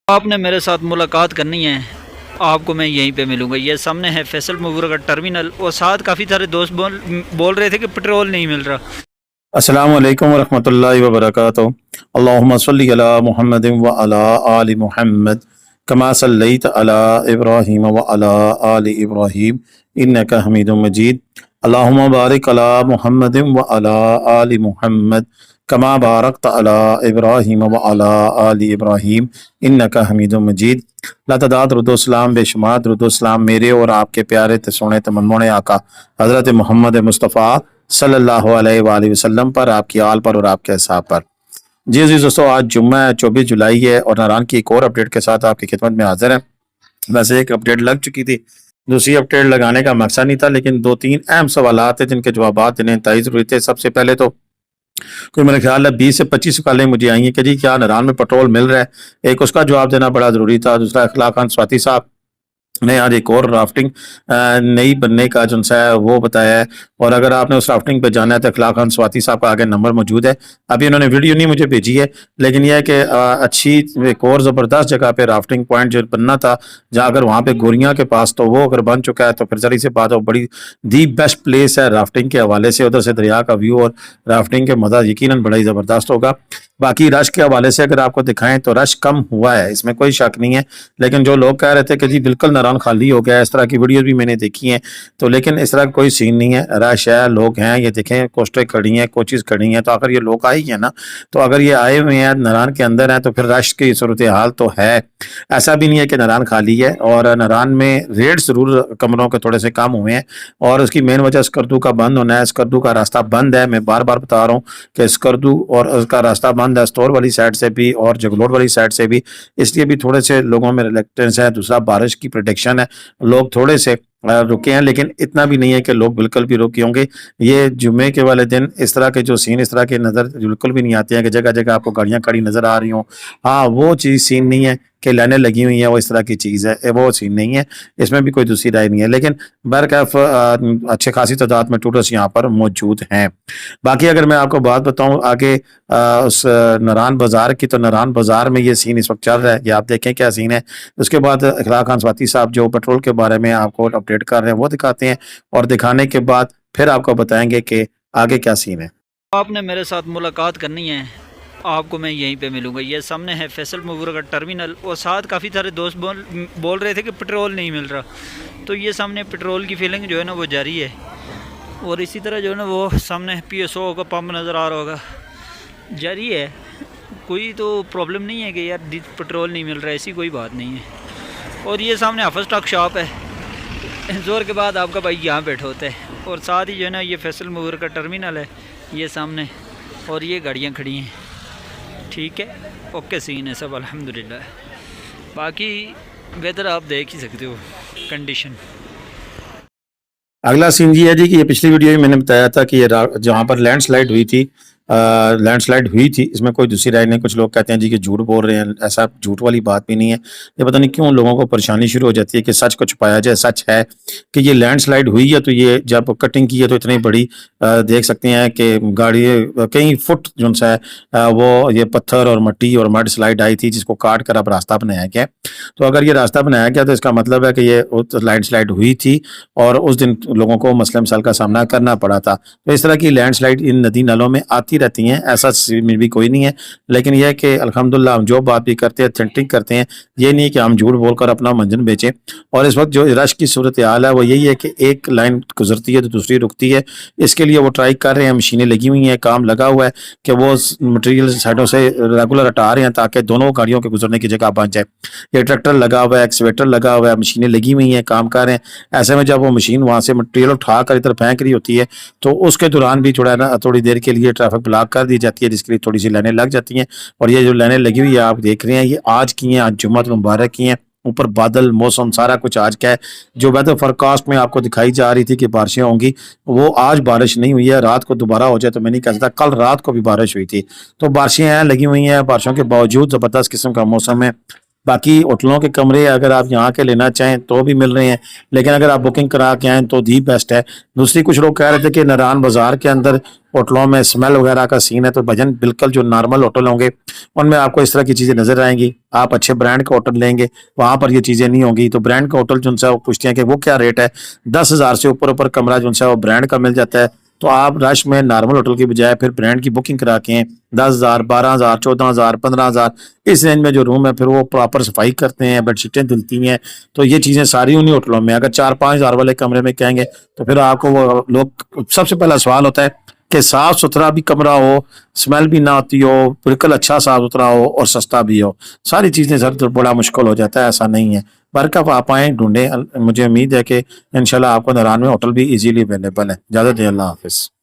आपने मेरे साथ मुलाकात करनी है, आपको मैं यहीं पे मिलूँगा। ये सामने है फैसल मूवर का टर्मिनल और साथ काफ़ी सारे दोस्त बोल रहे थे कि पेट्रोल नहीं मिल रहा। अस्सलामु अलैकुम वरहमतुल्लाहि वबरकातुहू। अल्लाहुम्मा सल्लि अला मुहम्मदिन व अला आलि मुहम्मद कमा सल्लैत अला इब्राहीम व अला आलि इब्राहीम इन्नका हमीदुम मजीद। अल्लाहुम्मा बारिक अला मुहम्मदिन व अला आलि मुहम्मद कमा बारकत अला इब्राहीम व अला आलि इब्राहीम इन्नका हमीदुम मजीद। लातदाद रुदोसलाम बेशुमार रुदोसलाम मेरे और आपके प्यारे ते सोने ते मनमोने आका हज़रत मोहम्मद मुस्तफ़ा सल्लल्लाहु अलैहि वसल्लम पर, आपकी आल पर और आपके असहाब पर। जी जी दोस्तों, आज जुम्मा है, 24 जुलाई है और नारान की एक और अपडेट के साथ आपकी खिदमत में हाजिर है। वैसे एक अपडेट लग चुकी थी, दूसरी अपडेट लगाने का मकसद नहीं था, लेकिन दो तीन अहम सवाल थे जिनके जवाब देने इंतहाई जरूरी थे। सबसे पहले तो कोई मेरे ख्याल है 20 से 25 कॉलें मुझे आई हैं कि जी क्या नारान में पेट्रोल मिल रहा है, एक उसका जवाब देना बड़ा जरूरी था। दूसरा, अखलाक खान स्वाति साहब ने आज एक और राफ्टिंग नई बनने का जो है वो बताया है। और अगर आपने उस राफ्टिंग पे जाना है तो अखलाक खान स्वाति साहब का आगे नंबर मौजूद है। अभी उन्होंने वीडियो नहीं मुझे भेजी है, लेकिन यह है कि अच्छी एक और ज़बरदस्त जगह पे राफ्टिंग पॉइंट जो बनना था, जहाँ अगर वहाँ पे गोरियाँ के पास, तो वो अगर बन चुका है तो फिर जरी से बात हो, बड़ी दी बेस्ट प्लेस है राफ्टिंग के हवाले से। उधर से दरिया का व्यू और राफ्टिंग के मज़ा यकीनन बड़ा ही ज़बरदस्त होगा। बाकी रश के हवाले से अगर आपको दिखाएं तो रश कम हुआ है, इसमें कोई शक नहीं है। लेकिन जो लोग कह रहे थे कि जी बिल्कुल नारायण खाली हो गया, इस तरह की वीडियोस भी मैंने देखी हैं, तो लेकिन इस तरह का कोई सीन नहीं है। रश है, लोग हैं, ये देखें कोस्टें खड़ी हैं, कोचेस खड़ी हैं, तो अगर ये लोग आए हैं ना, तो अगर ये आए हुए हैं नारायण के अंदर हैं तो फिर रश की सूरत हाल तो है। ऐसा भी नहीं है कि नारायण खाली है। और नारायण में रेट जरूर कमरों के थोड़े से कम हुए हैं, और उसकी मेन वजह स्कर्दू का बंद होना है। स्कर्दू का रास्ता बंद है, मैं बार बार बता रहा हूँ कि स्कर्दू और उसका रास्ता बंद है, स्टोर वाली साइड से भी और जगलोट वाली साइड से भी, इसलिए भी थोड़े से लोगों में रिलेक्टेंस है। दूसरा, बारिश की प्रोटेक्शन है, लोग थोड़े से रुके हैं, लेकिन इतना भी नहीं है कि लोग बिल्कुल भी रुके होंगे। ये जुमे के वाले दिन इस तरह के जो सीन इस तरह के नज़र बिल्कुल भी नहीं आते हैं कि जगह जगह आपको गाड़ियां खड़ी नज़र आ रही हों। हाँ, वो चीज़ सीन नहीं है कि लाइनें लगी हुई हैं, वो इस तरह की चीज़ है, वो सीन नहीं है। इसमें भी कोई दूसरी राय नहीं है, लेकिन बहरकैफ अच्छे खासी तादाद में टूरिस्ट यहाँ पर मौजूद हैं। बाकी अगर मैं आपको बात बताऊँ आगे उस नारायण बाज़ार की, तो नारायण बाज़ार में ये सीन इस वक्त चल रहा है, ये आप देखें क्या सीन है। उसके बाद अखलाक खान स्वाति साहब जो पेट्रोल के बारे में आपको अपडेट कर रहे हैं वो दिखाते हैं, और दिखाने के बाद फिर आपको बताएंगे कि आगे क्या सीन है। आपने मेरे साथ मुलाकात करनी है, आपको मैं यहीं पे मिलूँगा। ये सामने है फैसल मूवर का टर्मिनल और साथ काफ़ी सारे दोस्त बोल रहे थे कि पेट्रोल नहीं मिल रहा। तो ये सामने पेट्रोल की फिलिंग जो है ना वो जारी है, और इसी तरह जो है ना वो सामने PSO का पंप नज़र आ रहा होगा, जारी है। कोई तो प्रॉब्लम नहीं है कि यार पेट्रोल नहीं मिल रहा है, ऐसी कोई बात नहीं है। और ये सामने हाफिज़ स्टॉक शॉप है, जोर के बाद आपका भाई यहाँ बैठा होता है। और साथ ही जो है ना ये फैसल मूवर का टर्मिनल है ये सामने, और ये गाड़ियाँ खड़ी हैं। ठीक है, ओके सीन है सब अल्हम्दुलिल्लाह। बाकी वेदर आप देख ही सकते हो, कंडीशन। अगला सीन ये है जी कि ये पिछली वीडियो में मैंने बताया था कि ये जहाँ पर लैंडस्लाइड हुई थी, लैंडस्लाइड हुई थी, इसमें कोई दूसरी राय नहीं। कुछ लोग कहते हैं जी कि झूठ बोल रहे हैं, ऐसा झूठ वाली बात भी नहीं है। ये पता नहीं क्यों लोगों को परेशानी शुरू हो जाती है कि सच को छुपाया जाए। सच है कि ये लैंडस्लाइड हुई है, तो ये जब कटिंग की है तो इतनी बड़ी देख सकते हैं कि गाड़ी कई फुट जो है वो ये पत्थर और मिट्टी और मड स्लाइड आई थी, जिसको काट कर अब रास्ता बनाया गया। तो अगर ये रास्ता बनाया गया तो इसका मतलब है कि ये लैंडस्लाइड हुई थी और उस दिन लोगों को मसले मसाइल का सामना करना पड़ा था। तो इस तरह की लैंडस्लाइड इन नदी नालों में आती रहती हैं, ऐसा में भी कोई नहीं है। लेकिन यह है कि अल्हम्दुलिल्लाह हम जो बात भी करते हैं ऑथेंटिक करते हैं, ये नहीं कि हम झूठ बोलकर अपना मंजन बेचें। और इस वक्त जो रश की सूरत हाल है वो यही है कि एक लाइन गुजरती है तो दूसरी रुकती है। इसके लिए वो ट्राई कर रहे हैं, मशीनें लगी हुई हैं, काम लगा हुआ है कि वो मटेरियल साइडों से रेगुलर हटा रहे हैं ताकि दोनों गाड़ियों के गुजरने की जगह बन जाए। ये ट्रैक्टर लगा हुआ है, एक्सवेटर लगा हुआ है, मशीनें लगी हुई हैं, काम कर रहे हैं। ऐसे में जब वो मशीन वहाँ से मटेरियल उठा कर इधर फेंक रही होती है, तो उसके दौरान भी थोड़ी देर के लिए ट्रैफिक ब्लॉक कर दी जाती है, जिसके लिए थोड़ी सी लाइनें लग जाती हैं। और ये जो लाइनें लगी हुई है आप देख रहे हैं, ये आज की हैं, आज जुम्मत मुबारक की हैं। ऊपर बादल, मौसम सारा कुछ आज का है। जो वेदर फोरकास्ट में आपको दिखाई जा रही थी कि बारिशें होंगी, वो आज बारिश नहीं हुई है। रात को दोबारा हो जाए तो मैं नहीं कह सकता, कल रात को भी बारिश हुई थी। तो बारिशें हैं, लगी हुई हैं। बारिशों के बावजूद ज़बरदस्त किस्म का मौसम है। बाकी होटलों के कमरे अगर आप यहाँ के लेना चाहें तो भी मिल रहे हैं, लेकिन अगर आप बुकिंग करा के आएँ तो दी बेस्ट है। दूसरी, कुछ लोग कह रहे थे कि नारायण बाजार के अंदर होटलों में स्मेल वगैरह का सीन है, तो भजन बिल्कुल जो नॉर्मल होटल होंगे उनमें आपको इस तरह की चीज़ें नजर आएंगी। आप अच्छे ब्रांड का होटल लेंगे, वहाँ पर ये चीज़ें नहीं होंगी। तो ब्रांड का होटल जो उनसे वो पूछते हैं कि वो क्या रेट है, 10,000 से ऊपर ऊपर कमरा जो उनसे वो ब्रांड का मिल जाता है। तो आप रश में नॉर्मल होटल की बजाय फिर ब्रांड की बुकिंग करा के 10,000, 12,000, 14,000, 15,000 इस रेंज में जो रूम है फिर वो प्रॉपर सफाई करते हैं, बेडशीटें धुलती हैं। तो ये चीज़ें सारी उन्हीं होटलों में। अगर 4-5,000 वाले कमरे में कहेंगे तो फिर आपको वो लोग, सबसे पहला सवाल होता है कि साफ सुथरा भी कमरा हो, स्मेल भी ना होती हो, बिल्कुल अच्छा साफ सुथरा हो और सस्ता भी हो। सारी चीज़ें सर तो बड़ा मुश्किल हो जाता है, ऐसा नहीं है। बरकत आप आएँ ढूंढें, मुझे उम्मीद है कि इंशाल्लाह आपको नारायण में होटल भी इजीली अवेलेबल है। इजाज़त दें, अल्लाह हाफिज़।